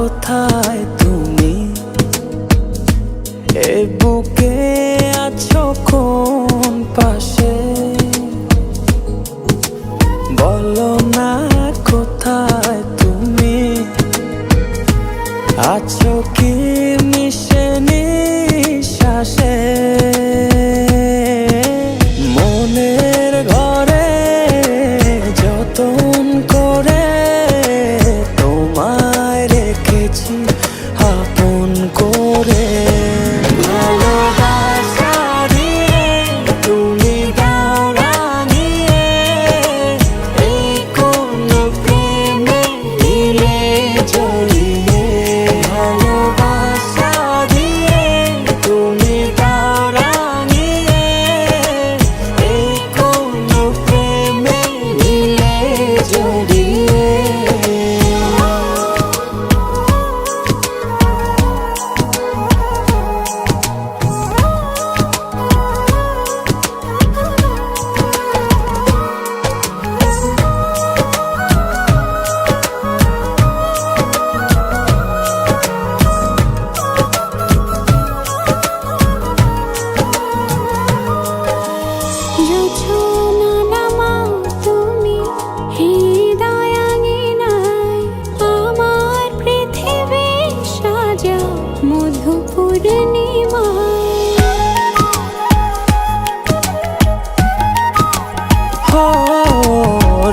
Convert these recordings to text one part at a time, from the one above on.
কোথায় তুমি, এ বুকে আছো কোন পাশে, বলো না কোথায় তুমি, আছো কি মিশে নিঃশ্বাসে। মনের ঘরে যতন করে তোমায় রেখেছি আপন করে। ভালোবাসা দিয়ে তুমি দাও রাঙিয়ে, এই কোন প্রেমে দিলে জড়িয়ে। ভালোবাসা দিয়ে তুমি দাও রাঙিয়ে, এই কোন প্রেমে দিলে জড়িয়ে।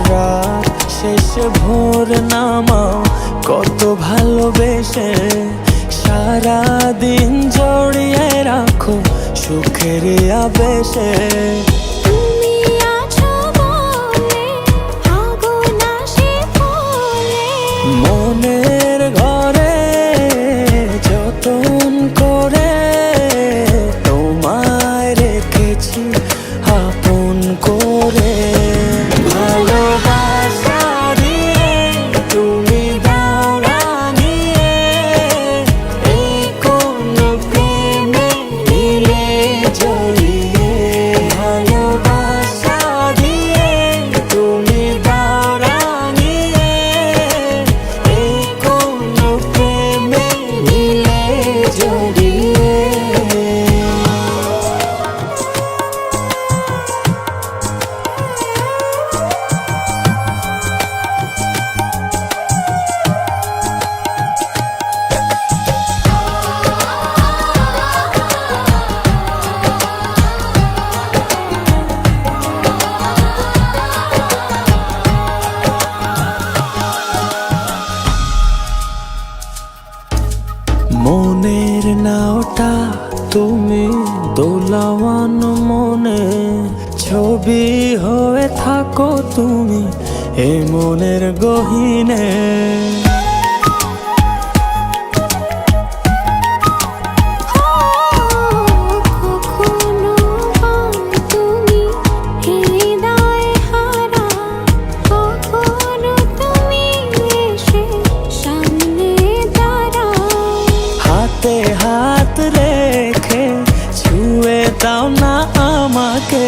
রাত শেষে ভোর নামাও কত ভালোবেসে, সারাদিন জড়িয়ে রাখো সুখের আবেশে। মনের ঘরে যতন করে তোমায় রেখেছি আপন করে। ভালোবাসা দিয়ে তুমি দাও রাঙিয়ে, এই কোন প্রেমে দিলে জড়িয়ে। ভালোবাসা দিয়ে তুমি দাও রাঙিয়ে, এই কোন প্রেমে দিলে জড়িয়ে। মনের নাওটা তুমি দোলাওয়ান মনে, ছবি হয়ে থাকো তুমি এ মনের গহীনে। হাতে হাত রেখে ছুঁয়ে দাও না আমাকে।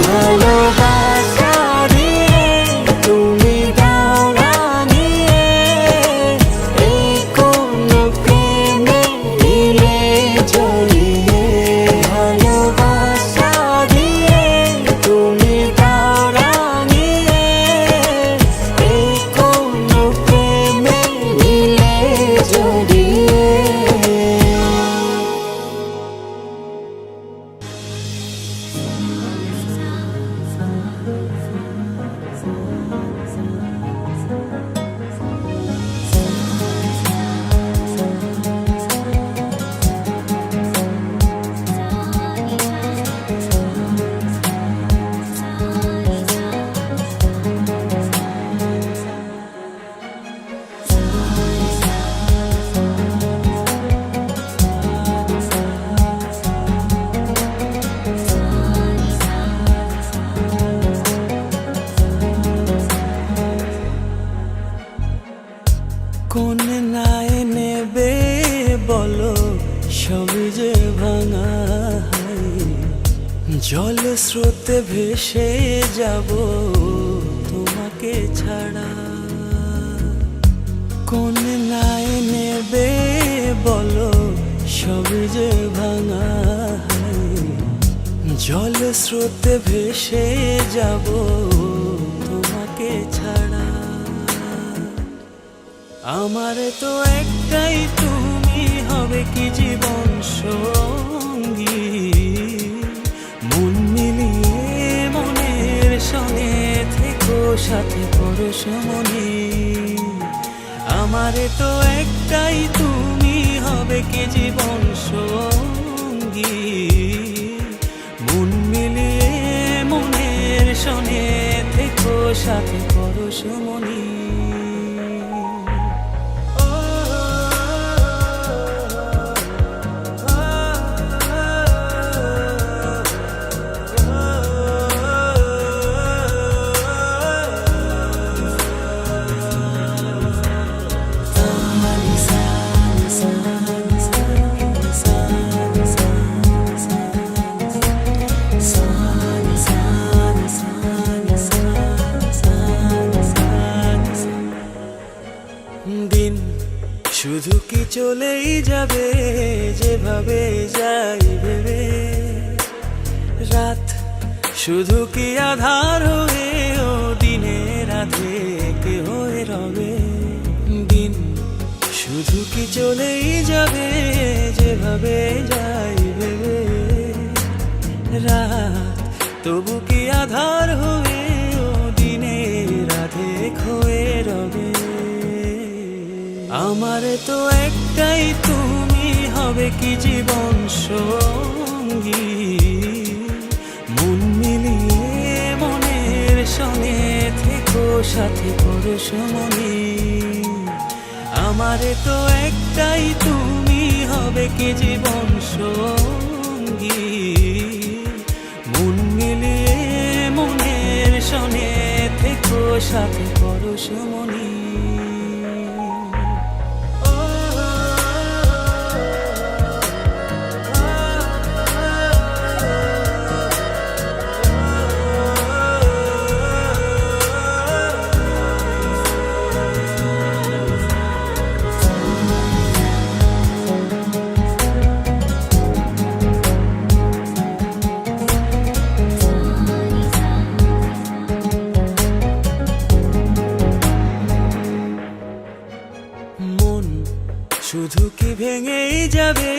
ভালোবাসা দিয়ে তুমি দাও রাঙিয়ে, এই কোন প্রেমে দিলে জড়িয়ে। ভালোবাসা দিয়ে ভাঙা জল স্রোতে ভেসে যাব তোমাকে ছাড়া। কোন নাই নেবে বলো সবই যে ভাঙা জল স্রোতে ভেসে যাব তোমাকে ছাড়া। আমার তো একটাই তুমি হবে কি জীবন সঙ্গী, মন মিলিয়ে মনের সঙ্গে থেকো সাথে পরশমণি। আমার তো একটাই তুমি হবে কি জীবন সঙ্গী, মন মিলিয়ে মনের সঙ্গে থেকো সাথে পরশমণি। দিন শুধু কি চলেই যাবে যেভাবে যাই ভেবে, রাত শুধু কি আধার হয়ে ও দিনের রাধে কে হয়ে রবে। দিন শুধু কি চলেই যাবে যেভাবে যাই ভেবে, রাত তবু কি আধার হয়ে ও দিনের রাধে হয়ে রবে। আমার তো একটাই তুমি হবে কি জীবন সঙ্গী, মন মিলিয়ে মনের সঙ্গে থেকো সাথে পরশমণি। আমার তো একটাই তুমি হবে কি জীবন সঙ্গী, মন মিলিয়ে মনের সঙ্গে থেকো সাথে পরশমণি। শুধু কি ভেঙেই যাবে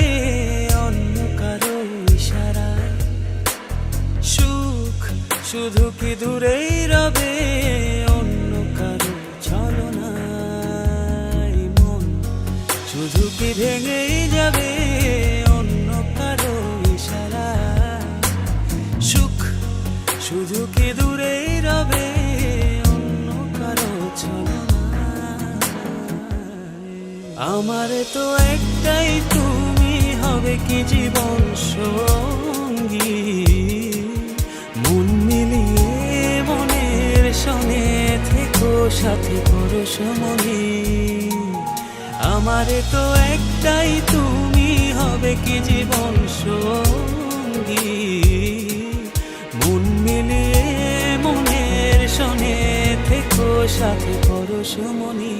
অন্য কারো ইশারায়, সুখ শুধু কি দূরেই রবে অন্য কারো ছলনায়। মন শুধু কি ভেঙেই যাবে অন্য কারো ইশারায়, সুখ শুধু কি দূরেই রবে অন্য কারো ছলনায়। আমার তো একটাই তুমি হবে কি জীবন সঙ্গী, মন মিলিয়ে মনের সঙ্গে থেকো সাথে পরশমণি। আমার তো একটাই তুমি হবে কি জীবন সঙ্গী, মন মিলিয়ে মনের সঙ্গে থেকো সাথে পরশমণি।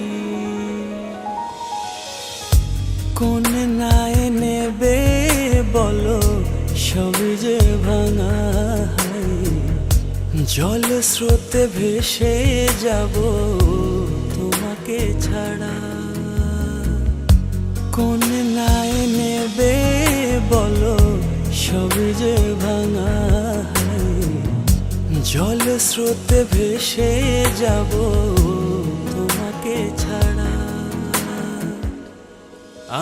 কোন নাই নেবে বলো সবই যে ভাঙা জল স্রোতে ভেসে যাব তোমাকে ছাড়া। কোন নাই নেবে বলো সবই যে ভাঙা জল স্রোতে ভেসে যাব তোমাকে ছাড়া।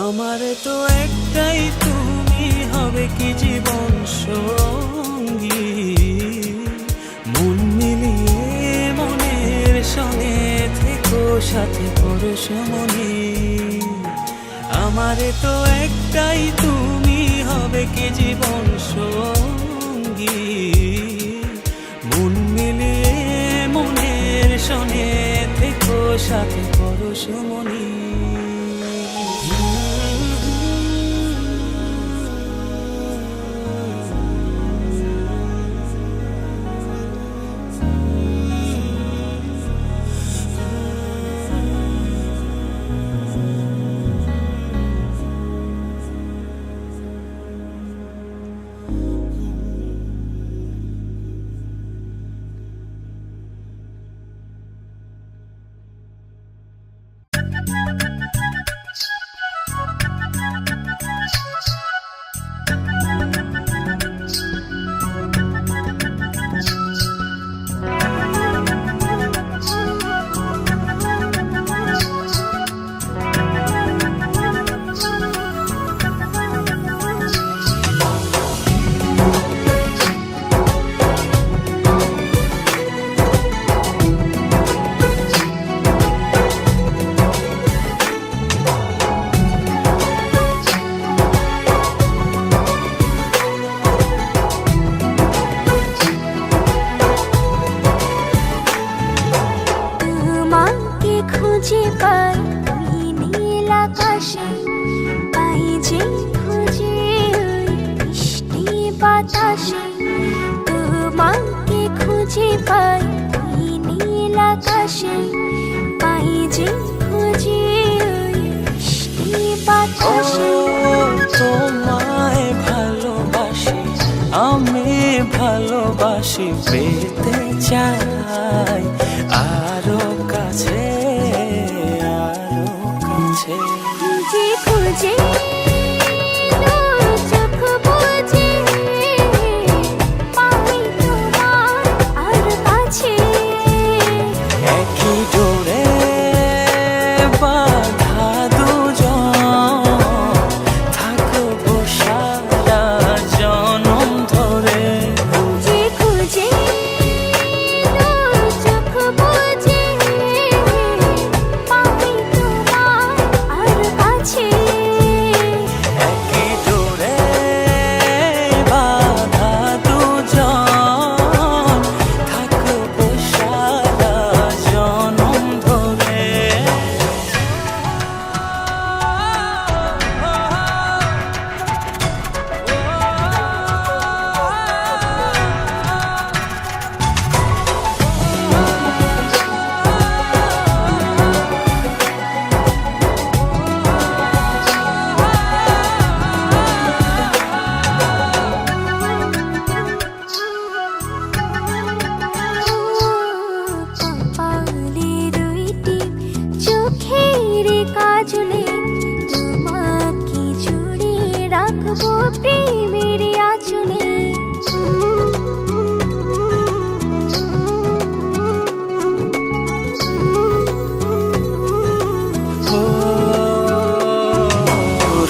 আমার তো একটাই তুমি হবে কি জীবন সঙ্গী, মন মিলিয়ে মনের সঙ্গে থেকো সাথে পরশমণি। আমার তো একটাই তুমি হবে কি জীবন সঙ্গী, মন মিলিয়ে মনের সঙ্গে থেকো সাথে পরশমণি। বাতাসে তোমাকে খুঁজে পাই ওই নীল আকাশে, পাই যে খুঁজে ওই মিষ্টি বাতাসে। তোমায় ভালোবাসি, আমি ভালোবাসি, পেতে চাই আরো কাছে, আরো কাছে। খুঁজে খুঁজে চোখ বুজে পাই তোমার আর কাছে, একই ডোরে বাঁধা দুজন, থাকবো সারা জনম ধরে। খুঁজে খুঁজে চোখ বুজে পাই তোমার আর কাছে, একই ডোরে বাঁধা দুজন, থাকবো সারা জনম ধরে। কপালে দুইটি চোখের কাজলে তোমাকে জুড়ে রাখবো প্রেমের আঁচলে।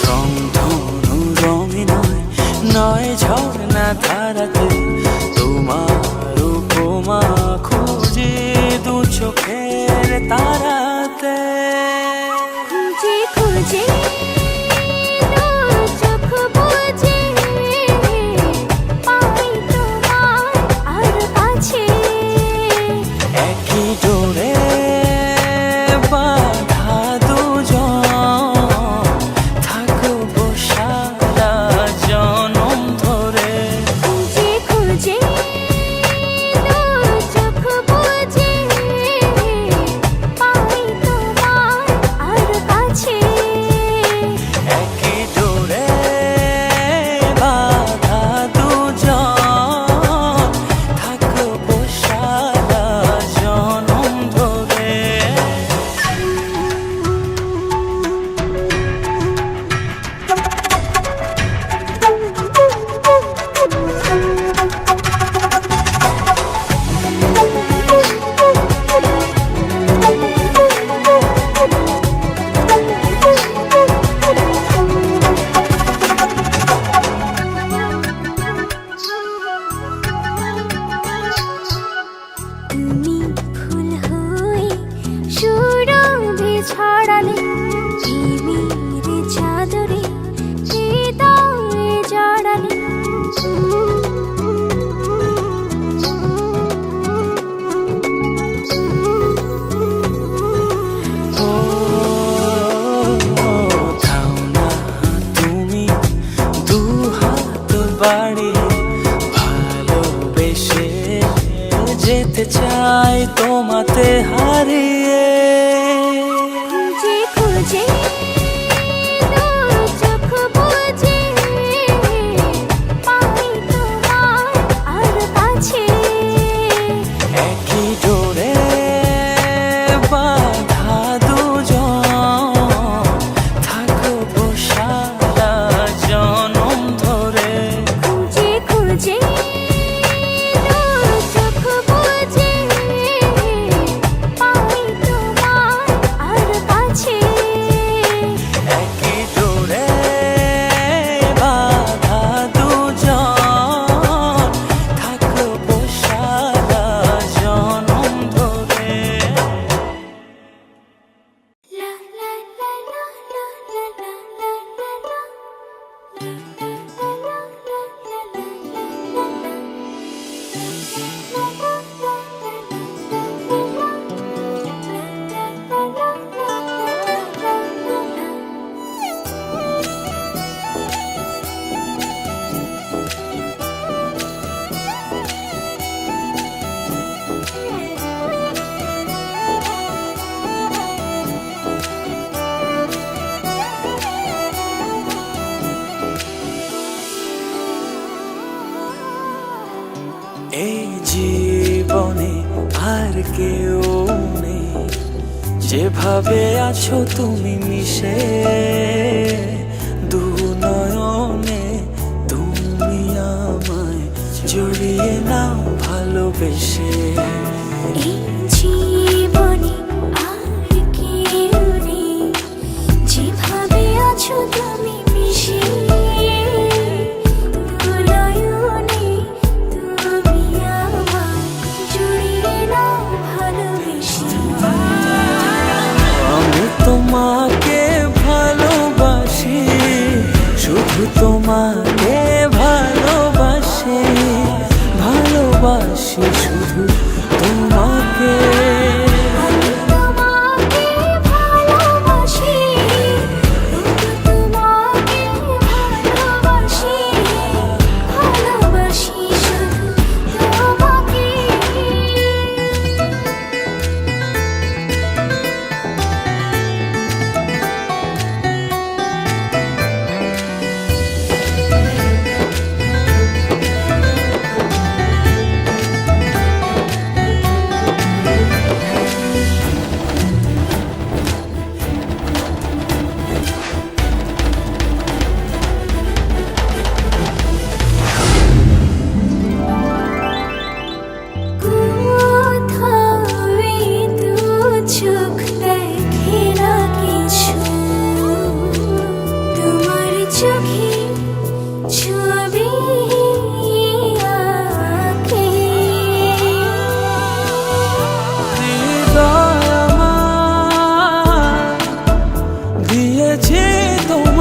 রংধনু রঙে নয়, নয় ঝর্ণা ধারাতে, তোমার উপমা খুঁজে দু চোখের তারাতে। খুঁজে খুঁজে চোখ বুজে পাই তোমার আর কাছে, একই ডোরে বাঁধা দুজন, থাকবো সারা জনম ধরে। খুঁজে খুঁজে চোখ বুজে পাই তোমার আর কাছে, একই ডোরে বাঁধা দুজন, থাকবো সারা জনম ধরে। তুমি ফুল হয়ে সুরভি ছড়ালে, প্রেমের চাদরে হৃদয়ে জড়ালে। ও থাও না তুমি দু হাত বাড়িয়ে, ভালোবেসে যেতে চাই তোমাতে হারিয়ে। খুঁজে খুঁজে চোখ বুজে পাই তোমার আর কাছে, একই ডোরে বাঁধা দুজন, থাকবো সারা জনম ধরে। খুঁজে খুঁজে চোখ বুজে পাই এই জীবনে আর কেউ নেই, যেভাবে আছো তুমি মিশে দু নয়নে, তুমি আমায় জড়িয়ে নাও ভালোবেসে। এই জীবনে আর কেউ নেই, যেভাবে আছো তুমি মিশে দু নয়নে, তুমি আমায় জড়িয়ে নাও ভালোবেসে। আমি তোমাকে ভালোবাসি, শুধু তোমাকে ভালোবাসি, ভালোবাসি শুধু তোমাকে। আমি তোমাকে ভালোবাসি, শুধু তোমাকে ভালোবাসি, ভালোবাসি শুধু তোমাকে। চোখ দেখে না কিছু, তোমার চোখে ছবি আঁকে। হৃদয় আমার দিয়েছি তোমায়,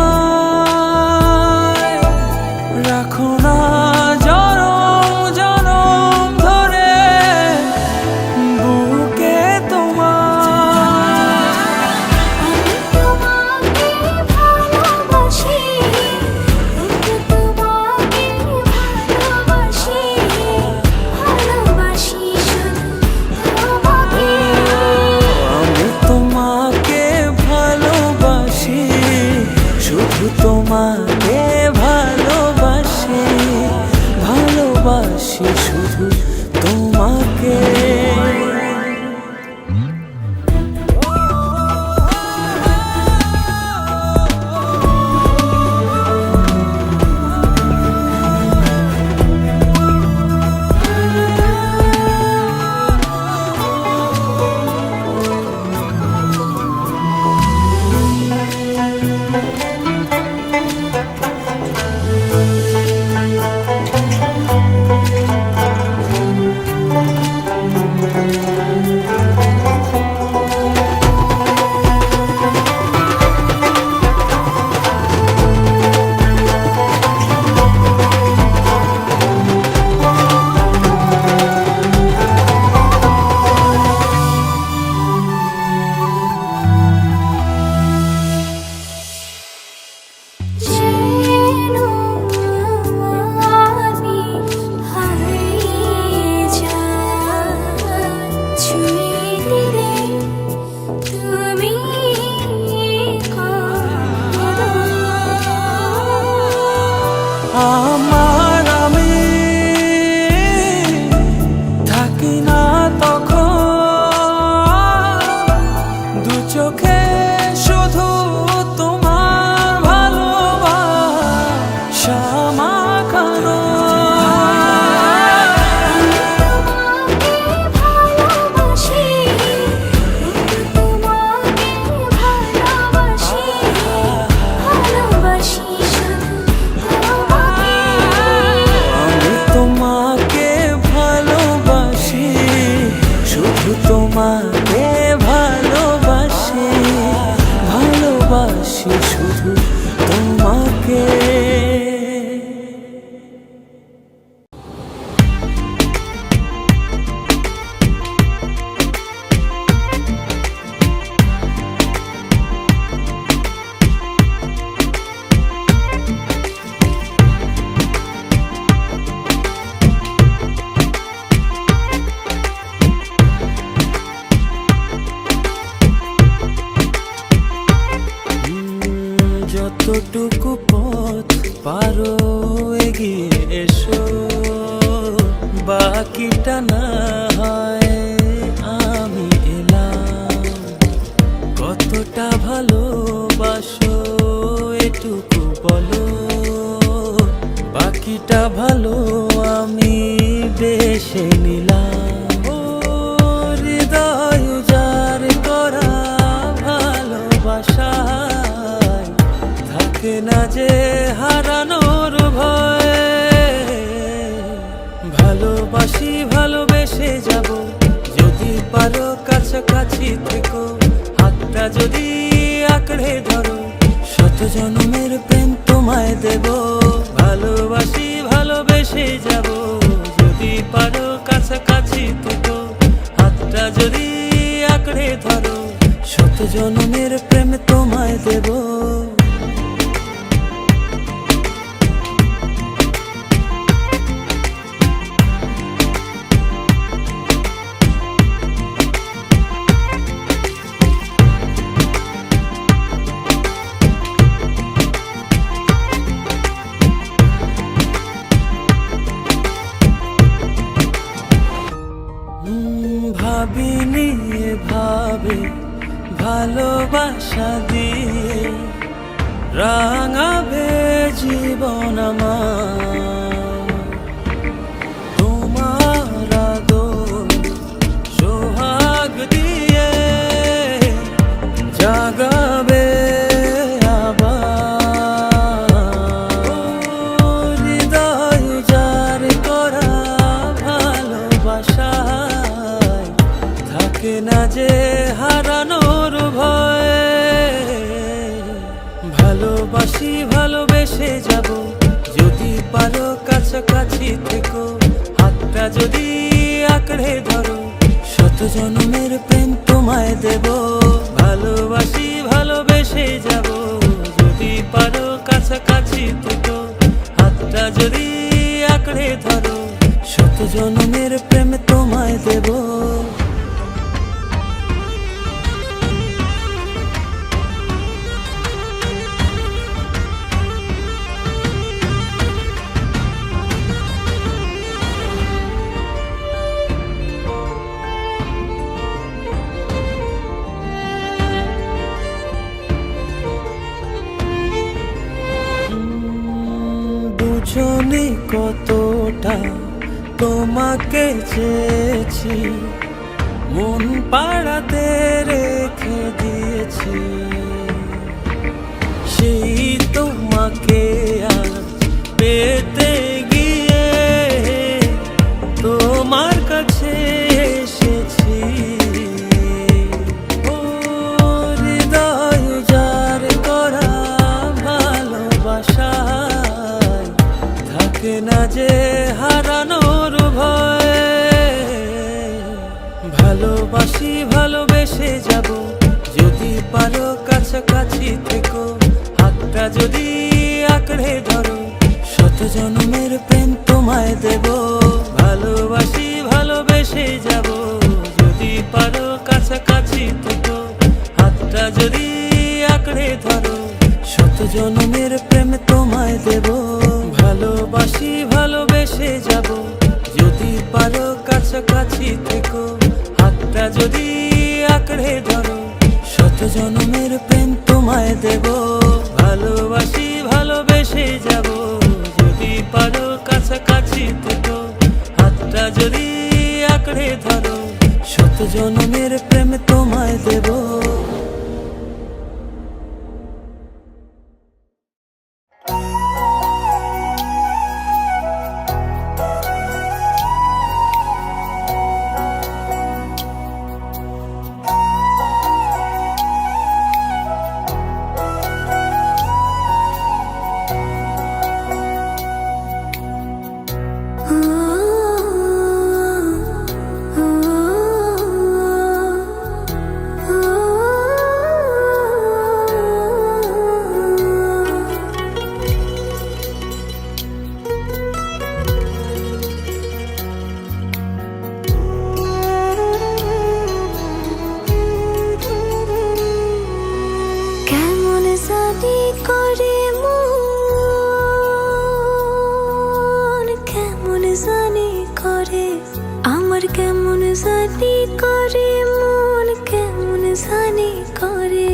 রাখো না জনম জনম ধরে বুকে তোমার। আমি তোমাকে ভালোবাসি, শুধু তোমাকে ভালোবাসি, ভালোবাসি শুধু তোমাকে। আমি তোমাকে ভালোবাসি, শুধু তোমাকে ভালোবাসি, ভালোবাসি শুধু তোমাকে। যেন আমি হারিয়ে যাই, ছুঁয়ে দিলে তুমি কাঁদো। আমার আমি থাকি না তখন, দু চোখে শুধু তোমার ভালোবাসা মাখানো। তোমাকে ভালোবাসি, শুধু তোমাকে ভালোবাসি, ভালোবাসি শুধু তোমাকে। আমি তোমাকে ভালোবাসি, শুধু তোমাকে ভালোবাসি, ভালোবাসি শুধু তোমাকে। যতটুকু পথ পারো এগিয়ে এসো, বাকি বাকিটা না হয় আমি এলাম। কতটা ভালোবাসো এটুকু বলো, বাকিটা ভালো আমি বেশে নিলাম। ও হৃদয় উজাড় করা ভালোবাসায় থাকে না যে হারানোর ভয়। ভালোবাসি ভালোবেসে যাব, যদি পারো কাছাকাছি থেকো, হাতটা যদি আঁকড়ে ধরো, শত জন্মের প্রেম তোমায় দেব। ভালোবাসি ভালোবেসে যাব, যদি পারো কাছাকাছি থেকো, হাতটা যদি আঁকড়ে ধরো, শত জন্মের প্রেম তোমায় দেব। ভাবিনি এভাবে ভালোবাসা দিয়ে রাঙাবে জীবন আমার। তোমার আদর সোহাগ দিয়ে জাগাবে আবার। হৃদয় উজাড় করা ভালোবাসা থাকে না যে হারানোর ভয়। ভালোবাসি ভালোবেসে যাব, যদি পারো কাছাকাছি থেকো, হাতটা যদি আঁকড়ে ধরো, শত জন্মের প্রেম তোমায় দেব। ভালোবাসি ভালোবেসে যাব, যদি পারো কাছাকাছি থেকো, হাতটা যদি আঁকড়ে ধরো, শত জন্মের প্রেম তোমায় দেব। বুঝনি কতটা তোমাকে চেয়েছি, মন পাড়াতে রেখে দিয়েছি। সেই তোমাকে আজ পেতে গিয়ে তোমার কাছে এসেছি। ও হৃদয় উজাড় করা ভালোবাসা থাকে না যে হারানোর ভয়। ভালোবাসি ভালোবেসে যাব, যদি পারো কাছাকাছি থেকো, হাতটা যদি আঁকড়ে ধরো, শত জন্মের প্রেম তোমায় দেব। ভালোবাসি ভালোবেসে যাব, যদি পারো কাছাকাছি থেকো, হাতটা যদি আঁকড়ে ধরো, শত জন্মের প্রেম তোমায় দেব। ভালোবাসি ভালোবেসে যাব, যদি পারো কাছাকাছি থেকো, হাতটা যদি আঁকড়ে ধরো, শত জন্মের প্রেম তোমায় দেব। ভালোবাসি ভালোবেসে যাব, যদি পারো কাছাকাছি থেকো, হাতটা যদি আঁকড়ে ধরো, শত জন্মের প্রেম তোমায় দেব। জানি করে আমার কেমন জানি করে মন, কেমন জানি করে।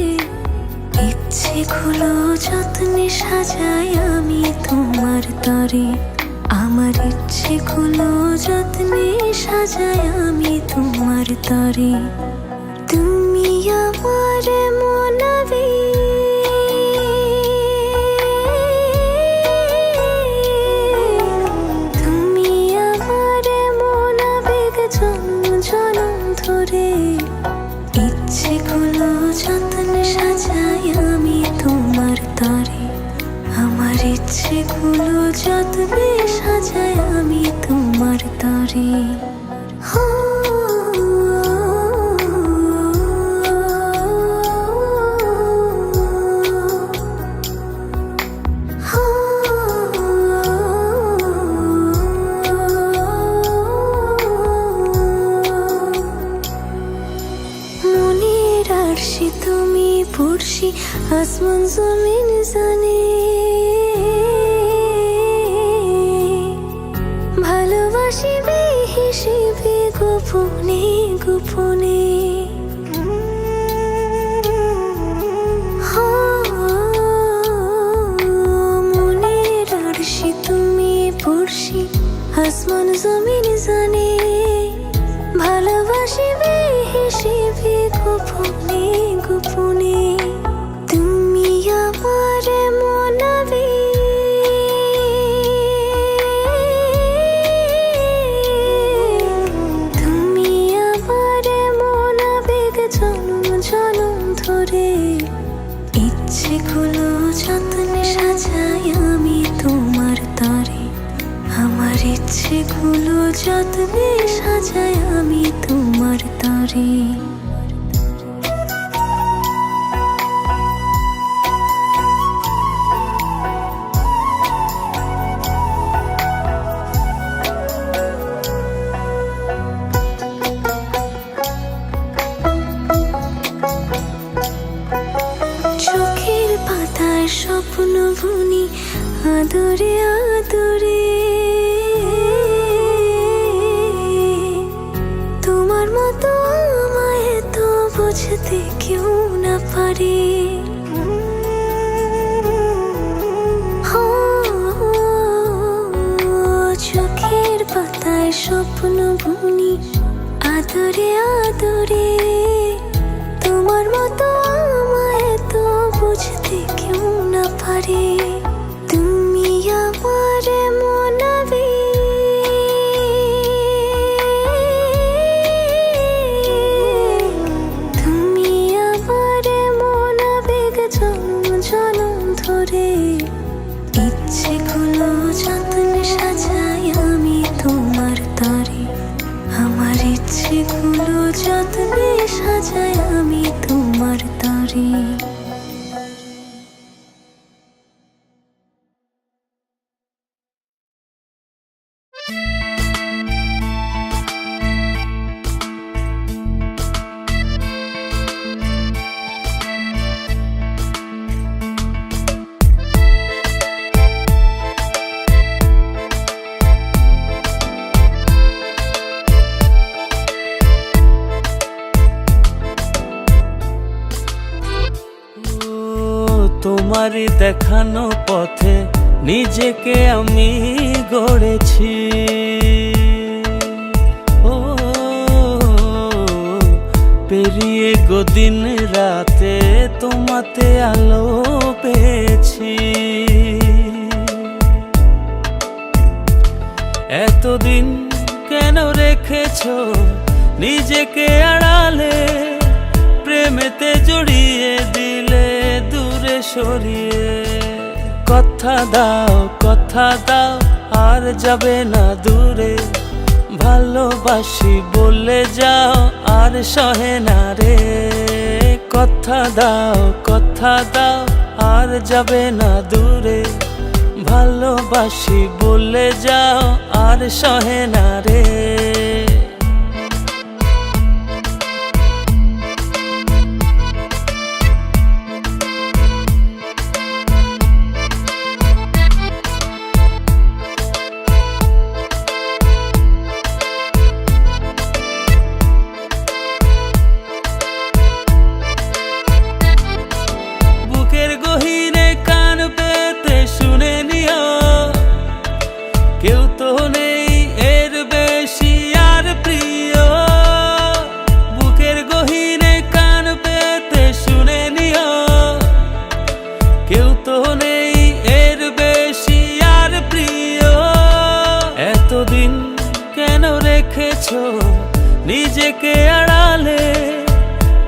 ইচ্ছেগুলো যত্নে সাজাই আমি তোমার তরে, আমার ইচ্ছেগুলো যত্নে সাজাই আমি তোমার তরে। তুমি আমার মনাবে, তুমি আমার মনাবেগ জন্ম জনম ধরে। ইচ্ছেগুলো যত্নে সাজাই আমি তোমার তরে, আমার ইচ্ছেগুলো যত্নে সাজাই আমি তোমার তরে। মনের আরশি তুমি পড়শি, আসমান জমিন জানে। ভালোবাসি হিসেবে গোপনে গোপনে। মনের আরশি তুমি পড়শি, আসমান জমিন জানে। ভালোবাসি হিসেবে গোপনে গোপনে। তুমি আমার মনাবে, তুমি আমার মনাবেগ জন্ম জনম ধরে। ইচ্ছেগুলো যত্নে সাজাই আমি তোমার তরে, আমার ইচ্ছেগুলো যত্নে সাজাই আমি তোমার তরে। চোখের পাতায় স্বপ্ন বুনি আদরে আদরে। তোমার মতো আমায় তো বুঝতে কেউ না পারে। চোখের পাতায় স্বপ্ন বুনি আদরে আদরে। তোমার মতো আমায় তো বুঝতে কেউ না পারে। তুমি আমার মনাবে, তুমি আমার মনাবেগ জন্ম জনম ধরে। ইচ্ছেগুলো যত্নে সাজাই আমি তোমার তরে, আমার ইচ্ছেগুলো যত্নে সাজাই আমি তোমার তরে। তোমারই দেখানো পথে নিজেকে আমি গড়েছি। ও পেরিয়ে গো দিন রাতে তোমাতে আলো পেয়েছি। এতদিন কেন রেখেছো নিজেকে আড়ালে, প্রেমেতে জড়িয়ে দিলে দূরে সরিয়ে। কথা দাও আর যাবে না দূরে, ভালোবাসি বলে যাও আর সহে না রে। কথা দাও আর যাবে না দূরে, ভালোবাসি বলে যাও আর সহে না রে। নিজেকে আড়ালে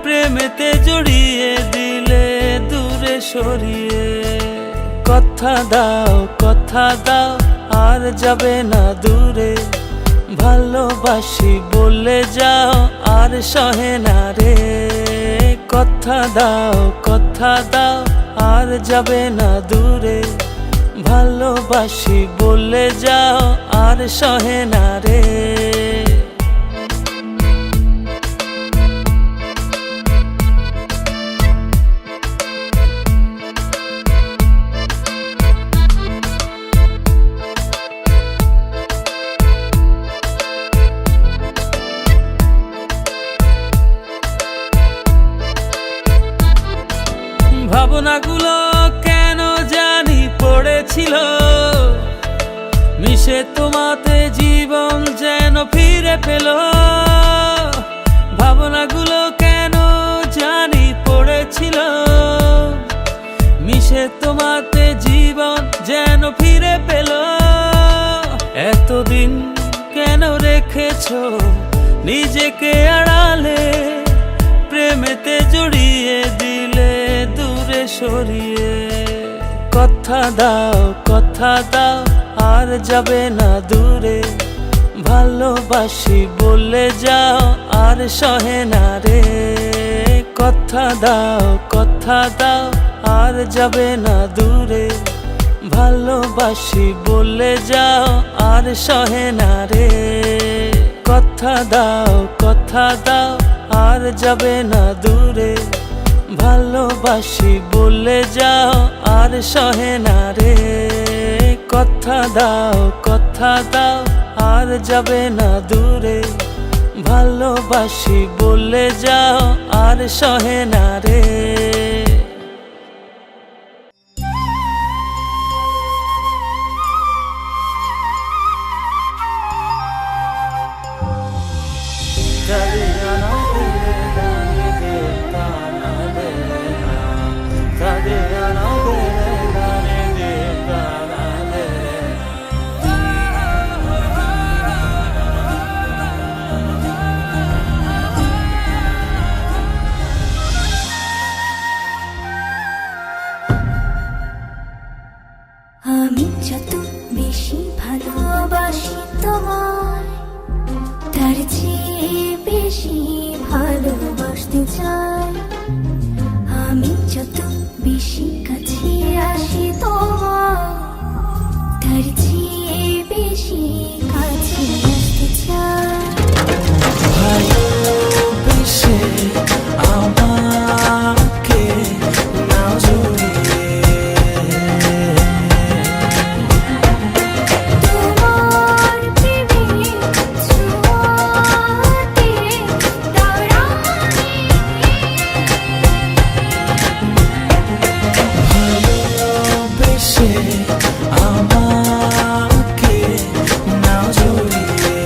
প্রেমেতে জড়িয়ে দিলে দূরে সরিয়ে। কথা দাও আর যাবে না দূরে, ভালোবাসি বলে যাও আর সহে না রে। কথা দাও আর যাবে না দূরে, ভালোবাসি বলে যাও আর সহে না রে। ভাবনাগুলো কেন জানি পড়েছিল মিশে, তোমাতে জীবন যেন ফিরে পেল। ভাবনাগুলো কেন জানি পড়েছিল মিশে, তোমাতে জীবন যেন ফিরে পেল। এতদিন কেন রেখেছো নিজেকে আড়ালে, প্রেমেতে জড়িয়ে দিলে দূরে সরিয়ে। কথা দাও আর যাবে না দূরে, ভালোবাসি বলে যাও আর সহে না রে। কথা দাও আর যাবে না দূরে, ভালোবাসি বলে যাও আর সহে না রে। কথা দাও আর যাবে না দূরে, ভালোবাসি বলে যাও আর সহে না রে। কথা দাও আর যাবে না দূরে, ভালোবাসি বলে যাও আর সহে না রে। আমি যত বেশি ভালোবাসি তোমায়, তার চেয়ে বেশি ভালোবাসতে চাই। আমি যত বেশি কাছে আসি তোমার, তার চেয়ে বেশি কাছে আসতে চাই। ভালোবেসে আমাকে নাও জড়িয়ে, তোমার প্রেমে ছোঁয়াতে দাঁড়াই। ভালোবেসে আমাকে নাও জড়িয়ে,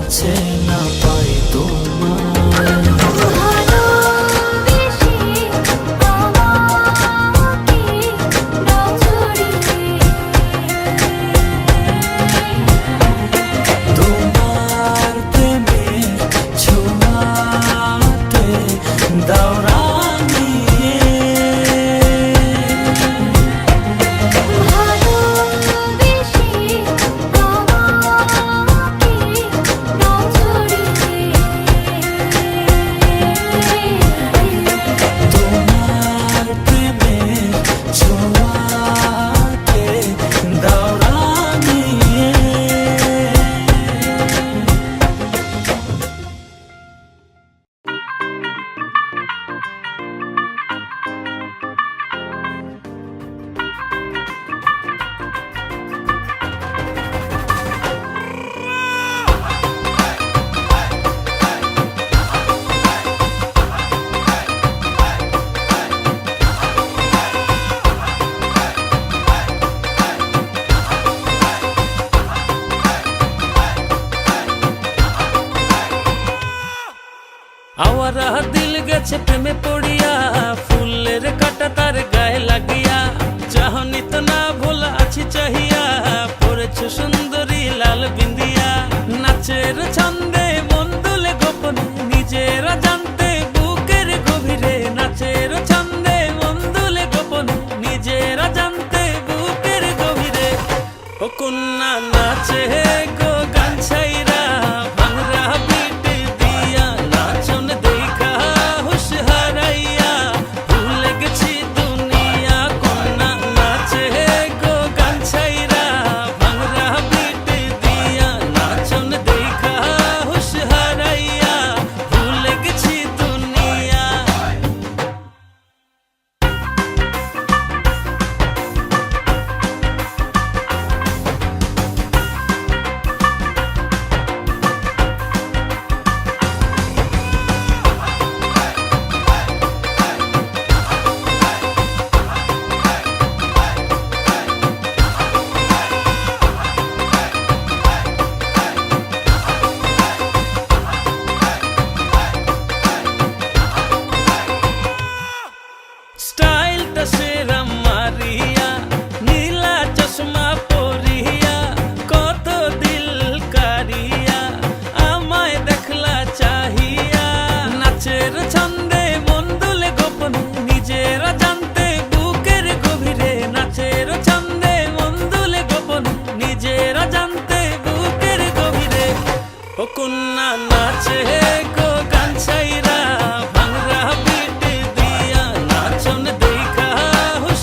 কাছে না পাই তোমার। ভালোবেসে আমাকে দাও জড়িয়ে, তোমার প্রেমের ছোঁয়াতে দাও রাঙিয়ে। ভালোবেসে আমাকে দাও জড়িয়ে, তোমার প্রেমের ছোঁয়াতে দাও রাঙিয়ে। আওয়ারা দিল গেছে প্রেমে পড়িয়া, ফুলের কাটা তার গায়ে লাগিয়া। চাহনি তো না ভোলা আছি চাহিয়া, পড়েছ সুন্দরী লাল বিন্দিয়া। নাচের ছন্দে মন দুলে গোপনে, নিজেরা জানতে বুকের গভীরে। নাচের ছন্দে মন দুলে গোপনে, নিজেরা জানতে বুকের গভীরে। ও কন্যা নাচে গো গান ছাইরা, ভাঙরা পিট দিয়া নাচন দেখা হুশ হারাইয়া। ভুলে গেছি দুনিয়া, কন্যা নাচে গো গান ছাইরা, ভাঙরা পিট দিয়া নাচন দেখা হুশ হারাইয়া। ভুলে গেছি দুনিয়া। স্টাইলটা সেরা মারিয়া, নীলা চশমা পরিয়া, কত দিল কারিয়া আমায় দেখলা চাহিয়া। নাচের ছন্দে মন দুলে গোপনে, নিজেরা জানতে বুকের গভীরে। নাচের ছন্দে মন দুলে গোপনে, নিজেরা জানতে বুকের গভীরে। ও কন্যা নাচে গো গান ছাইরা, ভাঙরা পিট দিয়া নাচন দেখা হুশ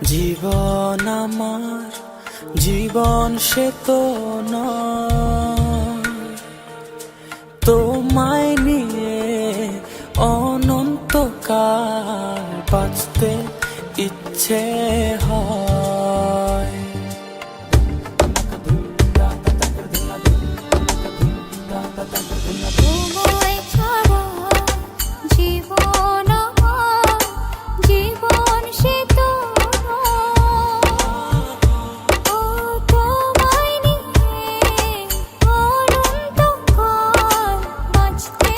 জীবন আমার জীবন সে তো নয়, তোমায় নিয়ে অনন্তকাল বাঁচতে ইচ্ছে হয়। তোমায় ছাড়া জীবন আমার, জীবন সে তো নয়। ও তোমায় নিয়ে অনন্তকাল বাঁচতে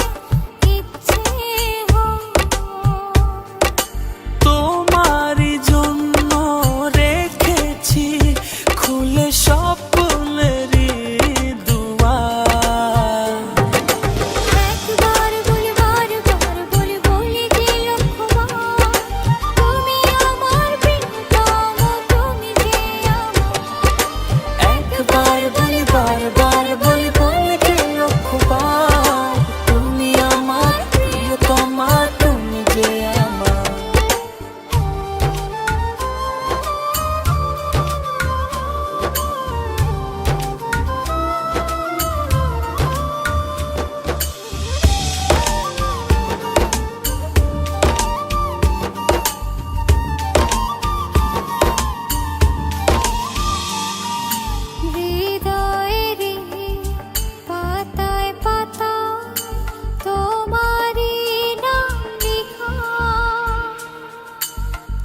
ইচ্ছে হয়। তোমারই জন্য রেখেছি খুলে স্বপ্নেরই দুয়ার। একবার বলি বারবার বলি বলি যে লক্ষবার, তুমি আমার প্রিয়তম, তুমি যে আমার। একবার বলি বারবার বলি বলি যে লক্ষবার, তুমি আমার প্রিয়তমা, তুমি যে আমার। হৃদয়েরই পাতায় পাতায় তোমারই নাম লেখা,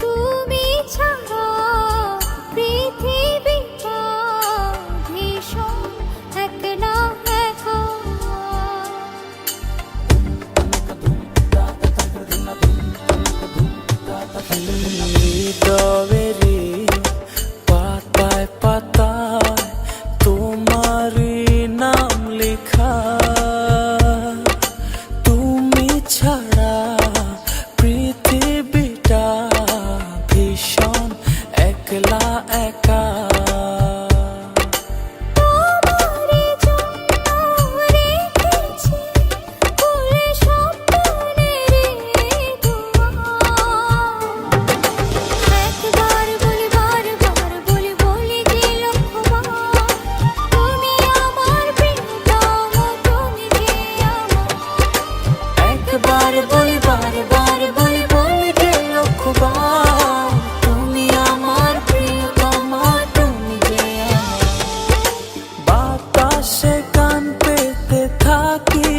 তুমি ছাড়া পৃথিবীটা ভীষণ একলা একা। হৃদয়েরই পাতায় পাতায় তোমারই নাম লেখা, তুমি ছাড়া পৃথিবীটা ভীষণ একলা একা। তোমারই জন্য রেখেছি খুলে স্বপ্নেরই দুয়ার। একবার বলি বারবার বলি বলি যে লক্ষবার, তুমি আমার প্রিয়তম, তুমি যে আমার। একবার বলি বারবার বলি বলি যে লক্ষবার, তুমি আমার প্রিয়তমা, তুমি যে আমার। বাতাসে গান পেতে থাকি,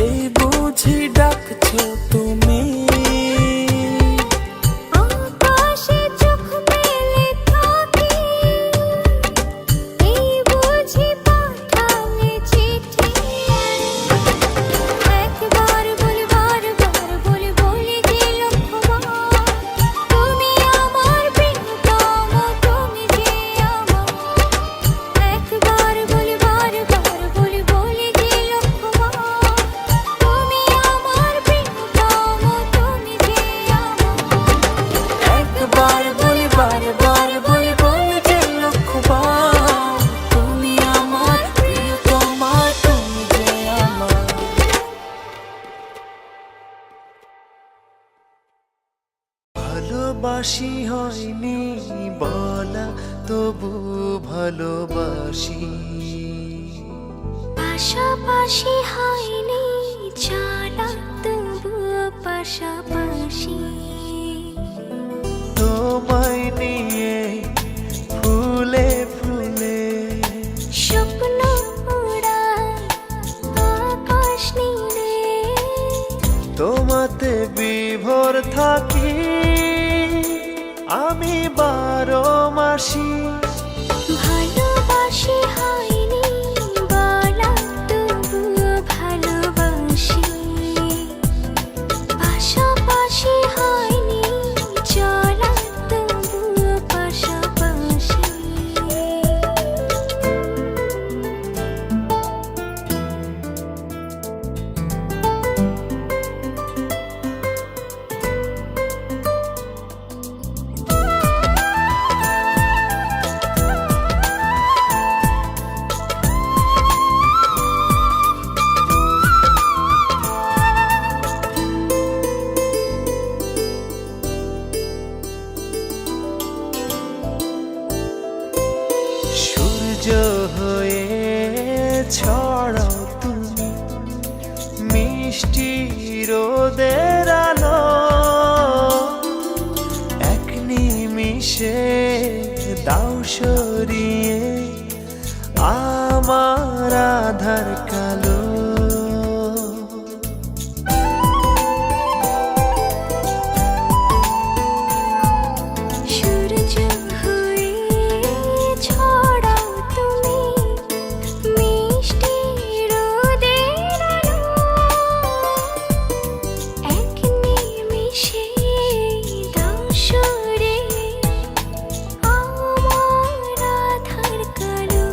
এই বুঝি ডাকছো তুমি। আকাশে চোখ মেলে থাকি, এই বুঝি পাঠালে চিঠি। একবার বলি বারবার বলি বলি যে লক্ষবার, তুমি আমার প্রিয়তম, তুমি যে আমার। একবার বলি বারবার বলি বলি যে লক্ষবার, তুমি আমার প্রিয়তম, তুমি যে আমার। একবার বলি বারবার বলি বলি যে লক্ষবার, তুমি আমার প্রিয়তমা, তুমি যে আমার। ভালোবাসি হয়নি বলা, তবু ভালোবাসি। পাশাপাশি হয়নি চলা, তবুও পাশাপাশি। তোমায় নিয়ে ফুলে ফুলে স্বপ্ন উড়ায় আকাশ নীলে, তোমাতে বিভোর থাকি আমি 12 মাসি। ভালোবাসি হয়নি বলা, তবুও ভালোবাসি। পাশাপাশি হয় ছড়াও তুমি মিষ্টি রোদের আলো, এক নিমিষে দাও সরিয়ে আমার আধার কালো। সূর্য হয়ে ছড়াও তুমি মিষ্টি রোদের আলো, এক নিমিষে দাও সরিয়ে আমার আধার কালো।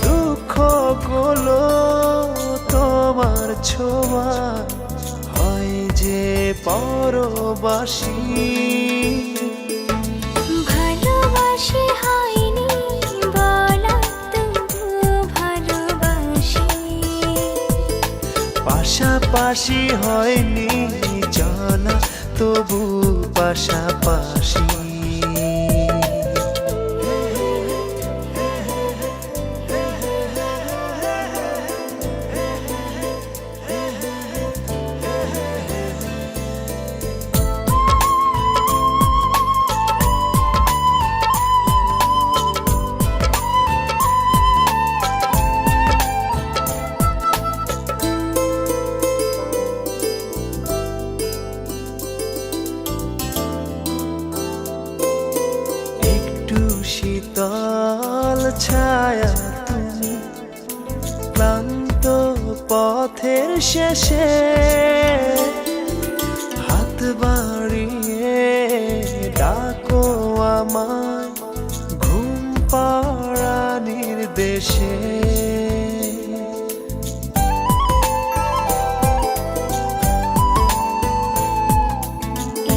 দুঃখগুলো তোমার ছোঁয়া হয় যে পরবাসী, ভালোবাসি হয়নি বলা তবু ভালোবাসি, পাশাপাশি হয়নি জানা তবু পাশাপাশি। একটু শীতল ছায়া তুমি ক্লান্ত পথের শেষে, হাত বাড়িয়ে ডাকো আমায় ঘুম পাড়ানির দেশে।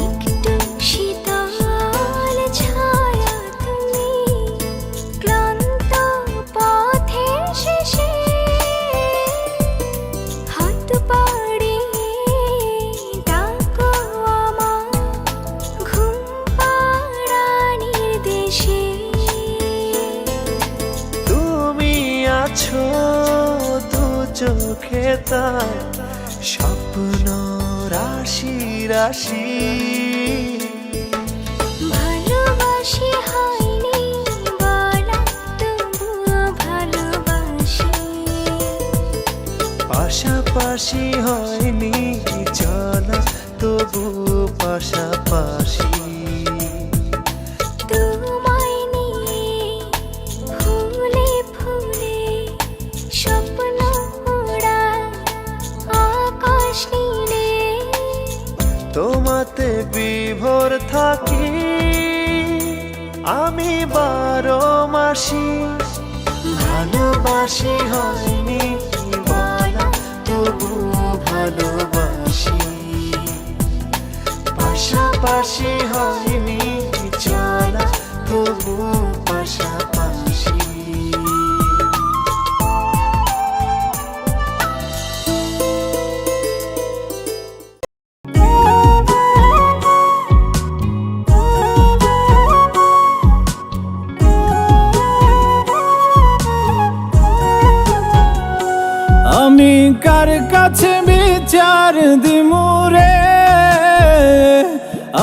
একটু শীতল ছায়া তুমি ক্লান্ত পথের শেষে, হাত বাড়িয়ে ডাকো আমায় ঘুম পাড়ানির দেশে। তুমি আছো দু চোখে তার স্বপ্ন রাশি রাশি, ভালোবাসি হয়নি বলা তবু ভালোবাসি, পাশাপাশি হয়নি জানা তবু পাশাপাশি। তোমায় নিয়ে ফুলে ফুলে স্বপ্ন ওড়ায় আকাশ নীলে, তোমাতে বিভোর থাকি আমি 12 মাসি, ভালোবাসি হয়নি বলা তবু ভালোবাসি, পাশাপাশি হয়নি চলা তবু পাশাপাশি। আমি কার কাছে বিচার দিমুরে,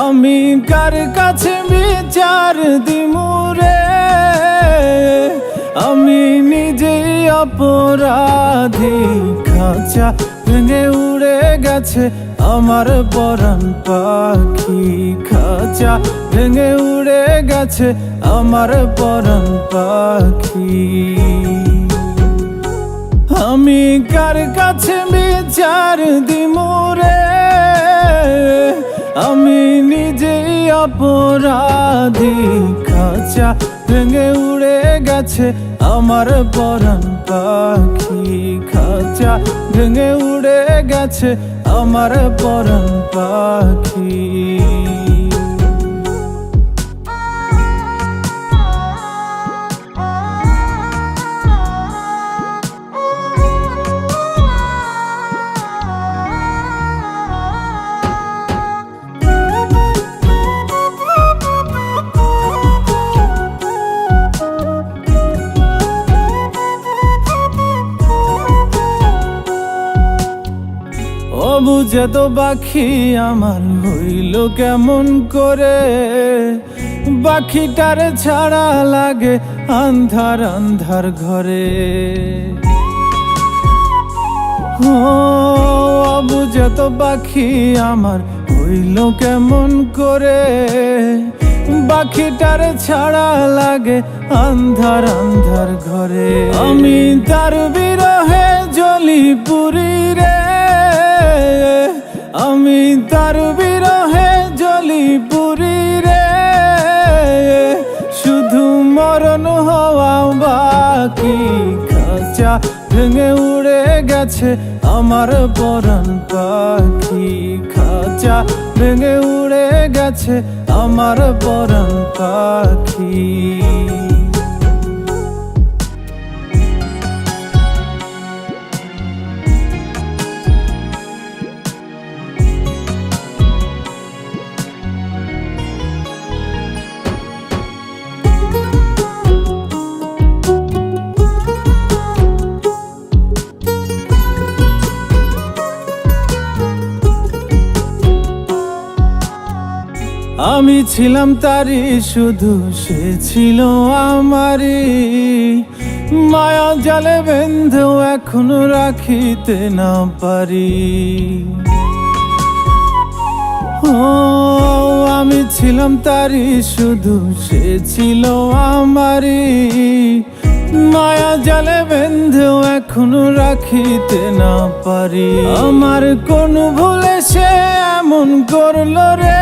আমি কার কাছে বিচার দিমুরে, আমি নিজেই অপরাধী। খাঁচা ভেঙে উড়ে গেছে আমার পরাণ পাখি, খাঁচা ভেঙে উড়ে গেছে আমার পরাণ পাখি। আমি কার কাছে বিচার দিমুরে, আমি নিজেই অপরাধী। খাঁচা ভেঙে উড়ে গেছে আমার পরাণ পাখি, খাঁচা ভেঙে উড়ে গেছে আমার পরাণ পাখি। বুঝে তো পাখি আমার হইল কেমন করে, পাখিটারে ছাড়া লাগে আন্ধার আন্ধার ঘরে। ও বুঝে তো পাখি আমার হইল কেমন করে, পাখিটারে ছাড়া লাগে আন্ধার আন্ধার ঘরে। আমি তার বিরহে জ্বলি পুরি রে, আমি তার বিরহে জ্বলি পুরি রে, শুধু মরণ হওয়া বাকি। খাঁচা ভেঙে উড়ে গেছে আমার পরাণ পাখি, খাঁচা ভেঙে উড়ে গেছে আমার পরাণ পাখি। আমি ছিলাম তারি শুধু সে ছিল আমারই, মায়া জালে বেঁধেও এখনো রাখিতে না পারি। ও আমি ছিলাম তারি শুধু সে ছিল আমারই, মায়া জালে বেঁধেও এখনো রাখিতে না পারি। আমার কোন ভুলে সে এমন করলো রে,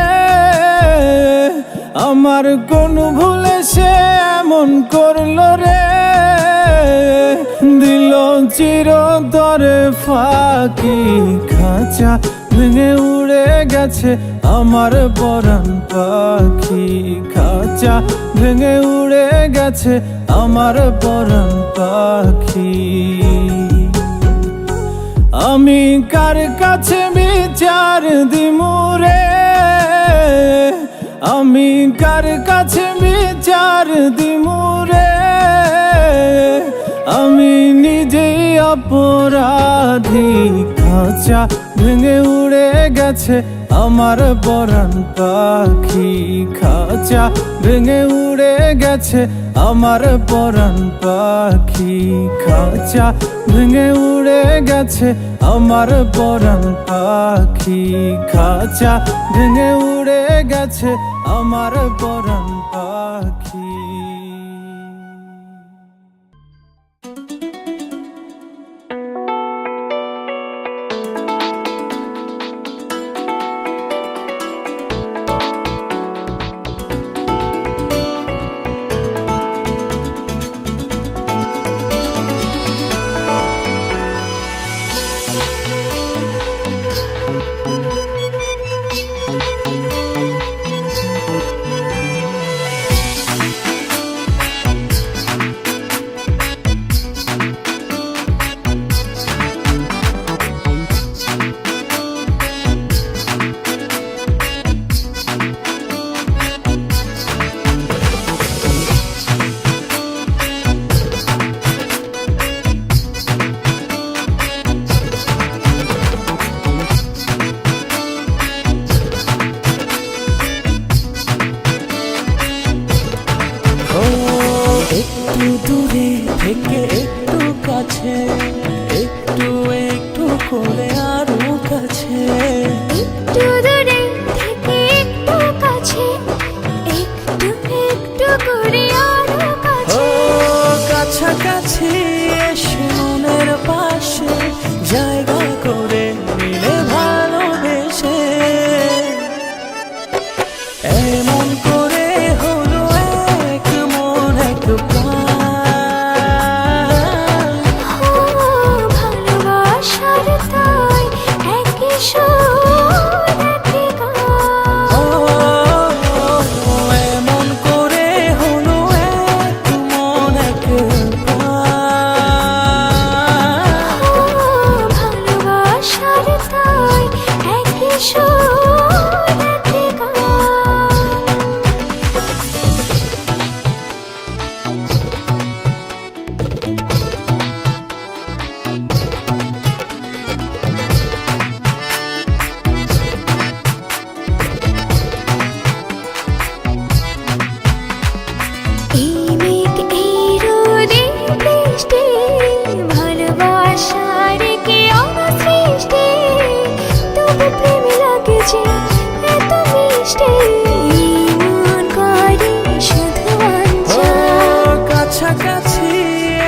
আমার কোন ভুলে সে এমন করলো রে, দিল চিরতরে ফাঁকি। খাঁচা ভেঙে উড়ে গেছে আমার পরাণ পাখি, খাঁচা ভেঙে উড়ে গেছে আমার পরাণ পাখি। আমি কার কাছে বিচার দিমু রে, আমি কার কাছে বিচার দিমু রে, আমি নিজেই অপরাধী। খাঁচা ভেঙে উড়ে গেছে আমার পরাণ পাখি, খাঁচা ভেঙে উড়ে গেছে আমার পরাণ পাখি, খাঁচা ভেঙে উড়ে গেছে আমার পরাণ পাখি, খাঁচা ভেঙে উড়ে গেছে আমার পরাণ পাখি। একটু দূরে থেকে একটু কাছে, একটু একটু করে আরো কাছে, একটু দূরে থেকে একটু কাছে, একটু একটু করে আরো কাছে। ও কাছাকাছি এসে মনের পাশে জায়গা করে নিলে ভালোবেসে, এমন করে হলো এক মন এক প্রাণ। ভালোবাসার তাই একই সুর একই গান। এমন করে হলো এক মন এক প্রাণ। ভালোবাসার তাই একই সুর একই গান। দৃষ্টি মন করে শুধু ও বাঞ্ছা। কাছাকাছি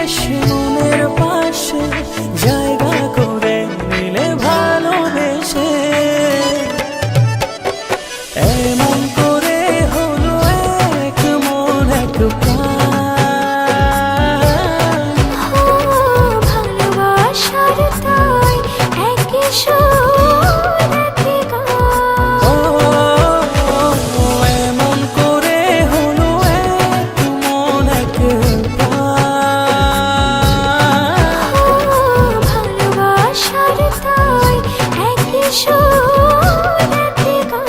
এসে মনের পাশে জায়গা করে নিলে ভালোবেসে এমন করে হলো এক মন এক প্রাণ। ও ভালোবাসার তাই একই সুর একই গান। ও এমন করে হলো এক মন এক প্রাণ। ও ভালোবাসার তাই একই সুর একই গান।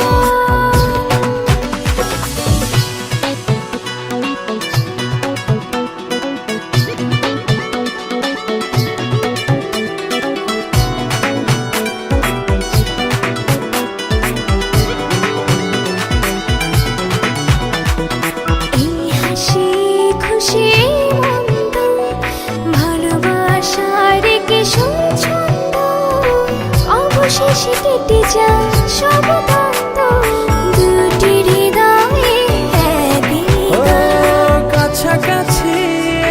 এই হাসি খুশি মন্দ ভালোবাসার কি ছন্দ অবশেষে কেটে যায় সব দ্বন্দ্ব দুটি হৃদয়ে একই ও গান। কাছাকাছি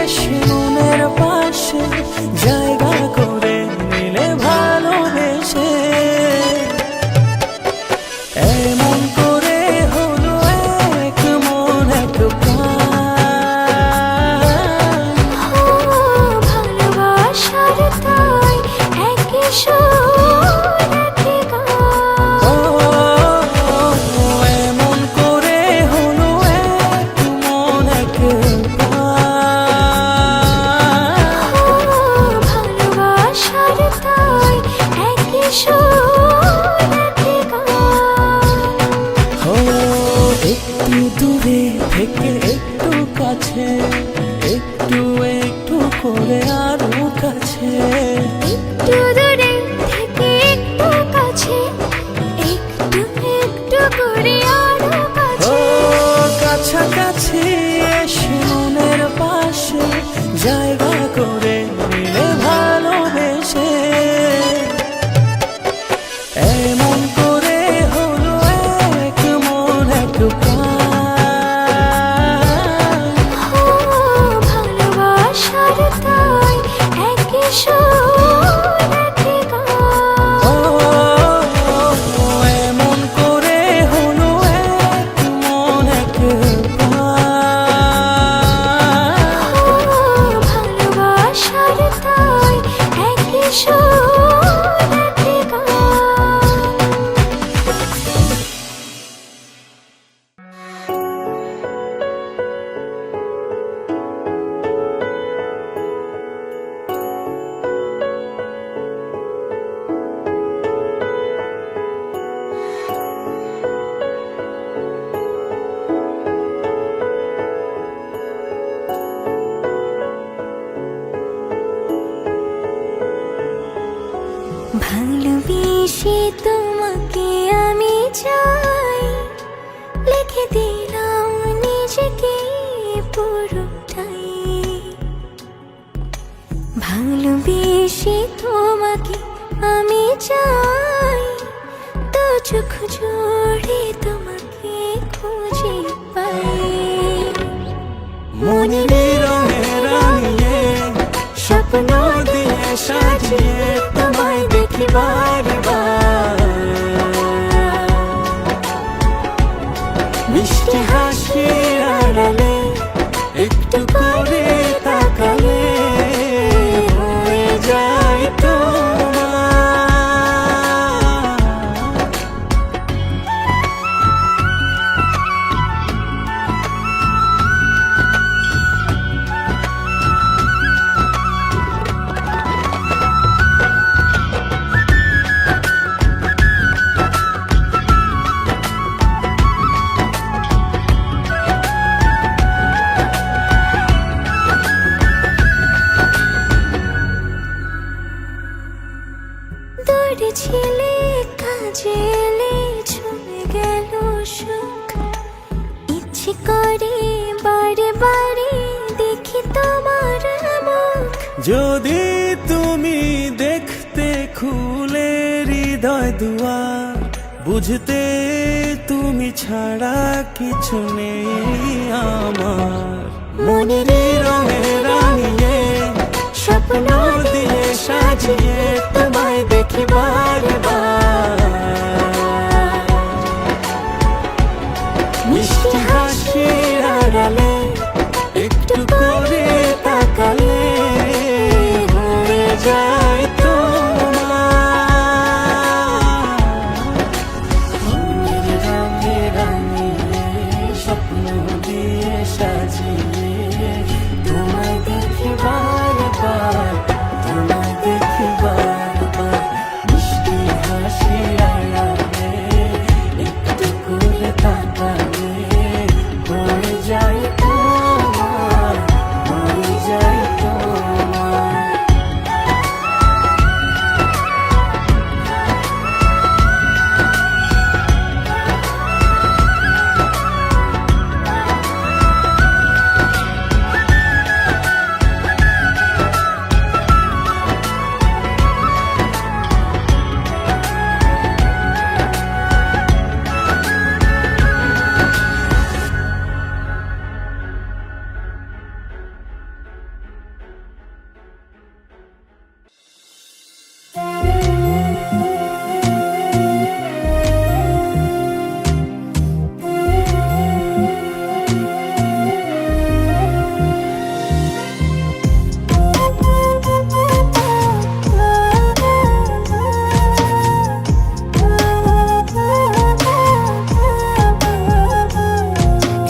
এসে মনের পাশে জায়গা করে নিলে ভালোবেসে এমন করে হলো এক মন এক প্রাণ। ও ভালোবাসার তাই একই সুর একই গান। ও এমন করে হলো এক মন এক প্রাণ। ও ভালোবাসার তাই একই সুর একই গান। ও একটু দূরে থেকে একটু কাছে একটু একটু করে আরো কাছে একটু দূরে থেকে একটু কাছে একটু একটু করে আরো ও কাছে। কাছাকাছি এসে মনের পাশে জায়গা করে নিলে ভালোবেসে এমন করে হলো এক মন এক প্রাণ। ও ভালোবাসার তাই একই সুর একই গান। ও এমন করে হলো এক মন এক প্রাণ। ও ভালোবাসার তাই একই সুর একই গান। ভালোবেসে তোমাকে আমি চাই লিখে দিলাম নিজেকে পুরোটাই। ভালোবেসে তোমাকে আমি চাই তো চোখ জোড়ে তোমাকে খুঁজে পাই। মনের রঙে রাঙিয়ে স্বপ্ন দিয়ে সাজিয়ে তোমায় দেখি বারবার মিষ্টি হাসির আড়ালে একটু করে তাকালে হয়ে যায় তোমার। ছিলে কাজে এলে ছুঁয়ে গেল সুখ। ইচ্ছে করে বারে বারে দেখি তোমার মুখ। যদি তুমি দেখতে খুলে হৃদয় দুয়ার বুঝতে তুমি ছাড়া কিছু নেই আমার। মনের রঙে রাঙিয়ে স্বপ্ন দিয়ে সাজিয়ে তোমায় দেখি বারবার। মিষ্টি হাসির আড়ালে একটু করে তাকালে হয়ে যায়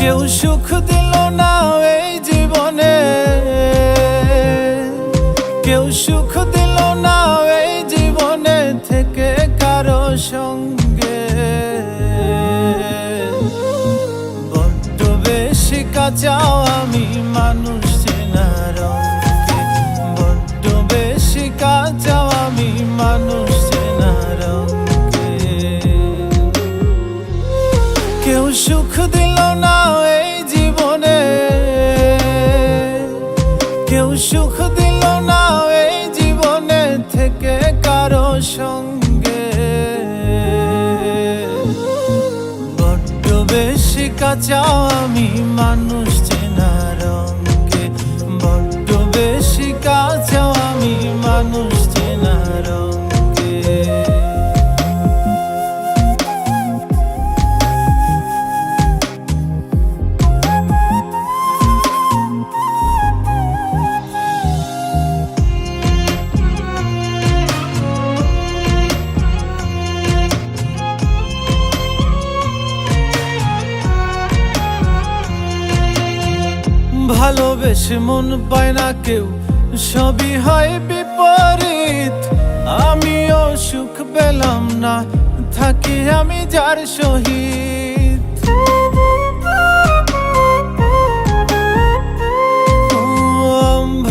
কেউ সুখ দিল না এই জীবনে, কেউ সুখ দিল না এই জীবনে থেকে কারো সঙ্গে। বড্ড বেশি কাঁচাও আমি মানুষ চেনার অঙ্কে, বড্ড বেশি কাঁচাও আমি মানুষ চেনার অঙ্কে। কেউ সুখ দিল না এই জীবনে, কেউ সুখ দিল না এই জীবনে থেকে কারো সঙ্গে। বড্ড বেশি কাঁচাও আমি মানুষ চেনার অঙ্কে, বড্ড বেশি কাঁচাও আমি মানুষ চেনার অঙ্কে। ভালোবেসে মন পায় না কেউ, সবই হয় বিপরীত। আমিও সুখ পেলাম না, থাকি আমি যার সহিত।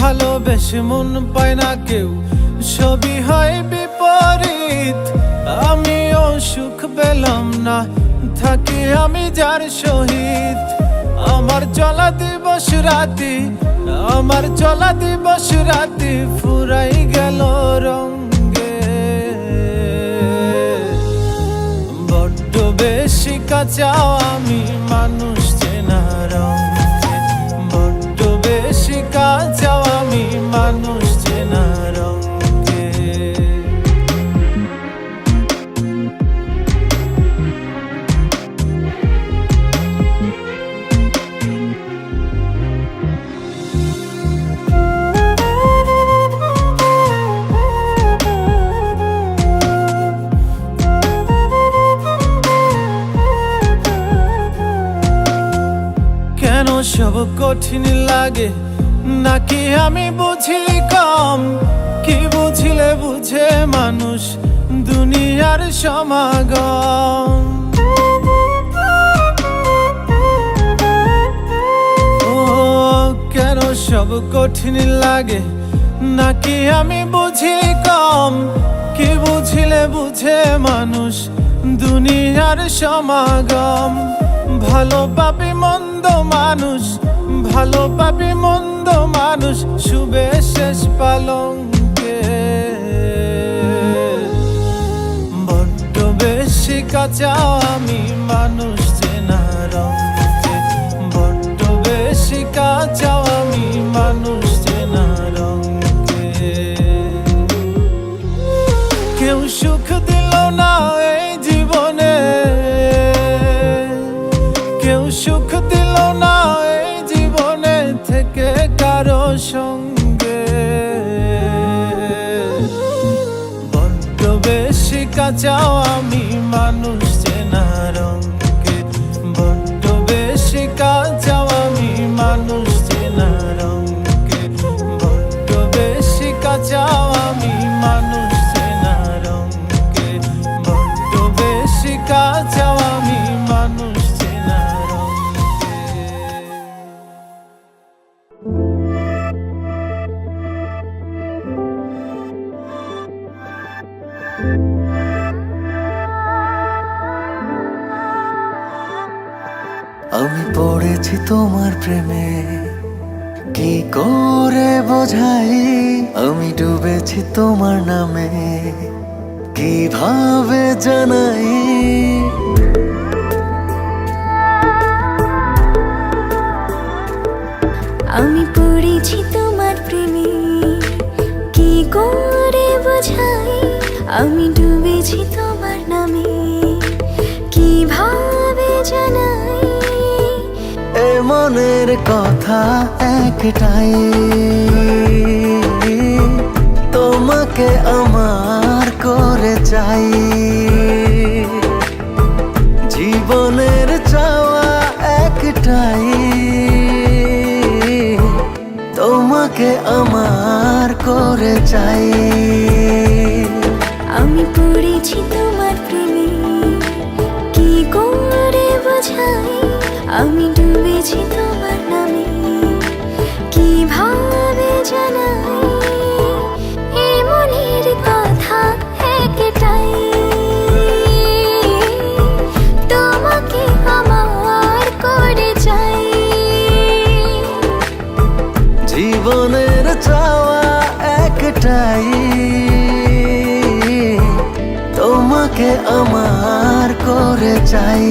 ভালোবেসে মন পায় না কেউ, সবই হয় বিপরীত। আমিও সুখ পেলাম না, থাকি আমি যার সহিত। আমার চলা দিবস রাতি, আমার চলা দিবস রাতি ফুরাই গেল রঙ্গে। বড্ড বেশি কাঁচাও আমি মানুষ চেনার অঙ্কে, বড্ড বেশি কাঁচাও আমি মানুষ চেনার অঙ্কে। সব কঠিন লাগে নাকি আমি বুঝি কম? কি বুঝিলে বুঝে মানুষ দুনিয়ার সমাগম। ও কেন সব কঠিন লাগে নাকি আমি বুঝি কম? কি বুঝিলে বুঝে মানুষ দুনিয়ার সমাগম। ভালো পাবি মন্দ মানুষ, ভালো পাবি মন্দ মানুষ শুবে শেষ পালঙ্কে। বড্ড বেশি কাঁচা আমি মানুষ চেনা রঙকে, বড্ড বেশি কাঁচা আমি মানুষ চেনা রঙকে। কেউ সুখ দিল না এই জীবনে, কেউ সুখ দিল না এই জীবনে থেকে কারো সঙ্গে। বড্ড বেশি কাঁচা আমি মানুষ চেনা রঙকে, বড্ড বেশি কাঁচা আমি মানুষ চেনা রঙকে, বড্ড বেশি কাঁচা আমি মানুষ চেনা রঙকে, বড্ড বেশি কাঁচা আমি মানুষ চেনা রঙকে। আমি পড়েছি তোমার প্রেমে, কি করে বোঝাই? আমি ডুবেছি তোমার নামে, কিভাবে জানাই? আমি পড়েছি তোমার প্রেমে, কি করে বোঝাই? আমি ডুবেছি তোমার নামে, কিভাবে জানাই? এ মনের কথা একটাই, তোমাকে আমার করে চাই। জীবনের চাওয়া একটাই, তোমাকে আমার করে চাই। আমি পড়েছি তোমার প্রেমে, কি করে বোঝাই? আমি ডুবেছি তোমার নামে, কিভাবে জানাই? এ মনের কথা একটাই, তোমাকে আমার করে চাই। জীবনের চাওয়া একটাই, তোমাকে আমার করে চাই।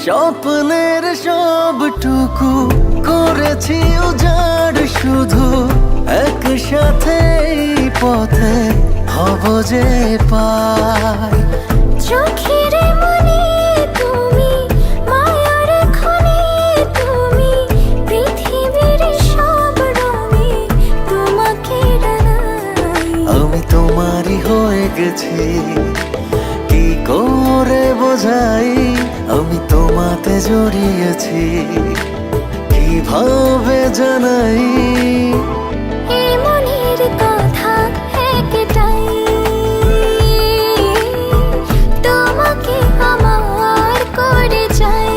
স্বপ্নের সবটুকু করেছি উজাড়, শুধু একসাথে এই পথে হব যে পাই। চোখের মনে তুমি, মায়ার খনি তুমি, পৃথিবীর সব রঙে তোমাকে রাঙাই। আমি তোমারই হয়ে গেছি, কি করে বোঝাই? আমি তোমাতে জড়িয়েছি, কিভাবে জানাই? এ মনের কথা একটাই, তোমাকে আমার করে চাই।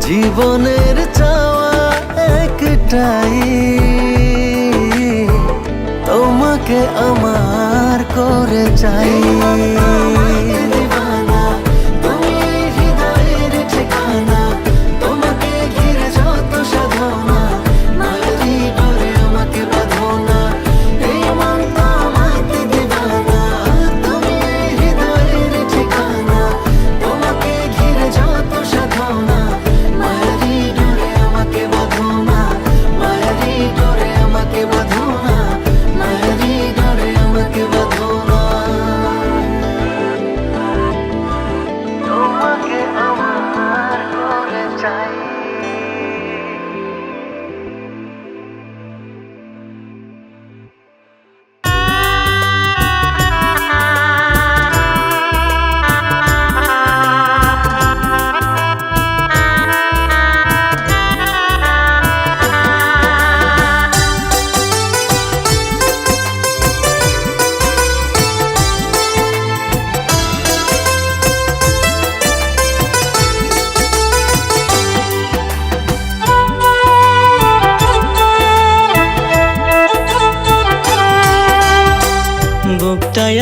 জীবনের চাওয়া একটাই, তোমাকে আমার করে চাই।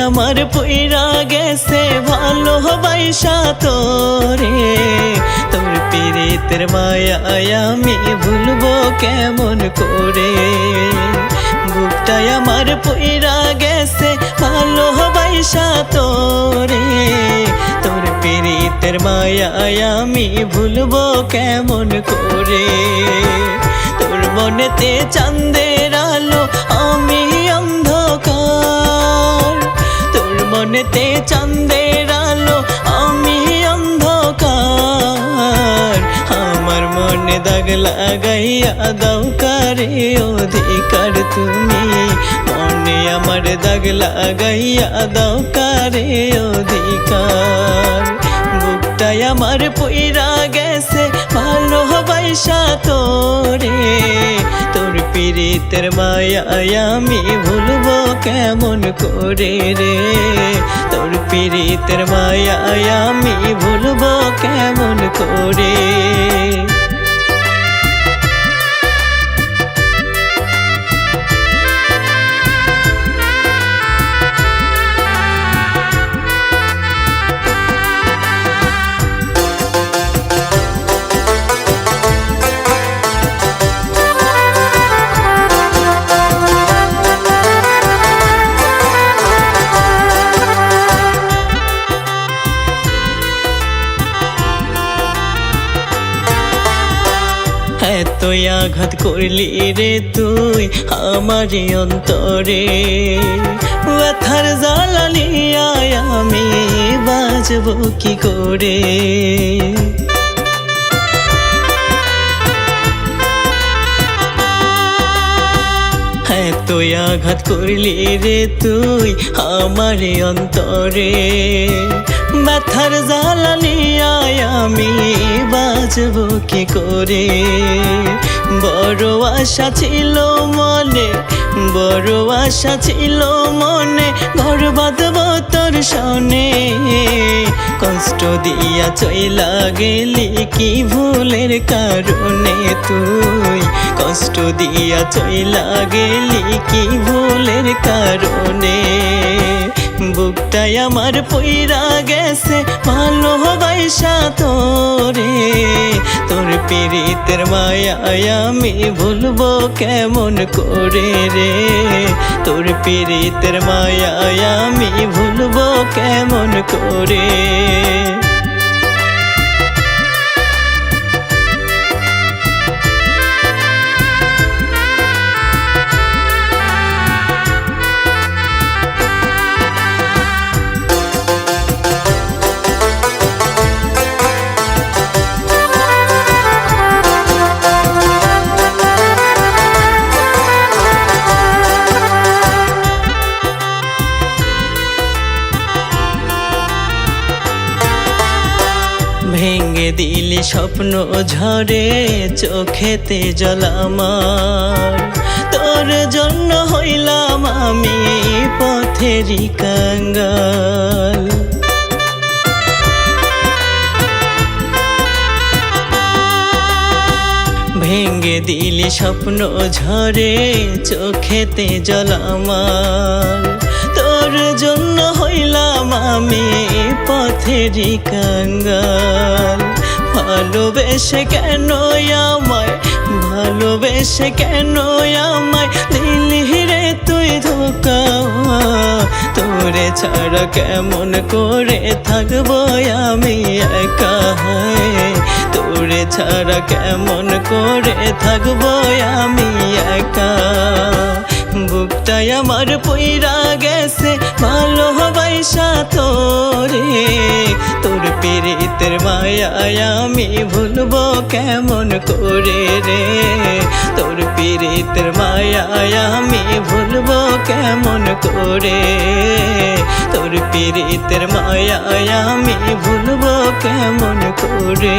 আমার পইরা গেছে ভালোবাসা তোরে, তোর পীড়িতের মায়ায় আমি ভুলবো কেমন করে। বুকটাই আমার পইরা গেছে ভালোবাসা তোরে, তোর পীড়িতের মায়ায় আমি ভুলবো কেমন করে। তোর মনেতে চাঁদের আলো আমি অন্ধকার, তোর মনেতে চাঁদের আলো আমি অন্ধকার। আমার মনে দাগ লাগাইয়া দাও কারে অধিকার তুমি, মনে আমার দাগ লাগাইয়া দাও কারে অধিকার। বুকটাই আমার পইরা গেছে ভালোবাসা তোরে, তোর পীড়িতের মায়ায় আমি ভুলবো কেমন করে রে। তোর পীড়িতের মায়ায় আমি ভুলবো কেমন করে। এতই আঘাত করলি রে তুই আমার অন্তরে, ব্যথার জ্বালানিয়ায় আমি বাঁচব কি করে। এতই আঘাত করলি রে তুই আমার অন্তরে, ব্যথার জ্বালানিয়ায় আমি বাঁচব কি করে। বড় আশা ছিল মনে, বড় আশা ছিল মনে, ঘর বাঁধব তোর সনে। কষ্ট দিয়া চইলা গেলি কি ভুলের কারণে তুই, কষ্ট দিয়া চইলা গেলি কি ভুলের কারণে। বুকটাই আমার পইরা গেছে ভালোবাসা তোরে, তোর পীড়িতের মায়ায় আমি ভুলবো কেমন করে রে। তোর পীড়িতের মায়ায় আমি ভুলবো কেমন করে। ভেঙে দিলি স্বপ্ন ঝরে চোখেতে জল আমার, তোর জন্য হইলাম আমি পথেরই কাঙ্গাল। ভেঙে দিলি স্বপ্ন ঝরে চোখেতে জল আমার, তোর জন্য হইলাম আমি পথেরই কাঙ্গাল। ভালোবেসে কেন আমায়, ভালোবেসে কেন আমায় দিলি রে তুই ধোঁকা। তোরে ছাড়া কেমন করে থাকবো আমি একা, তোরে ছাড়া কেমন করে থাকবো আমি একা। বুকটাই আমার পইরা গেছে ভালোবাসা তোরে, তোর পীড়িতের মায়ায় আমি ভুলবো কেমন করে রে। তোর পীড়িতের মায়ায় আমি ভুলবো কেমন করে, তোর পীড়িতের মায়ায় আমি ভুলবো কেমন করে।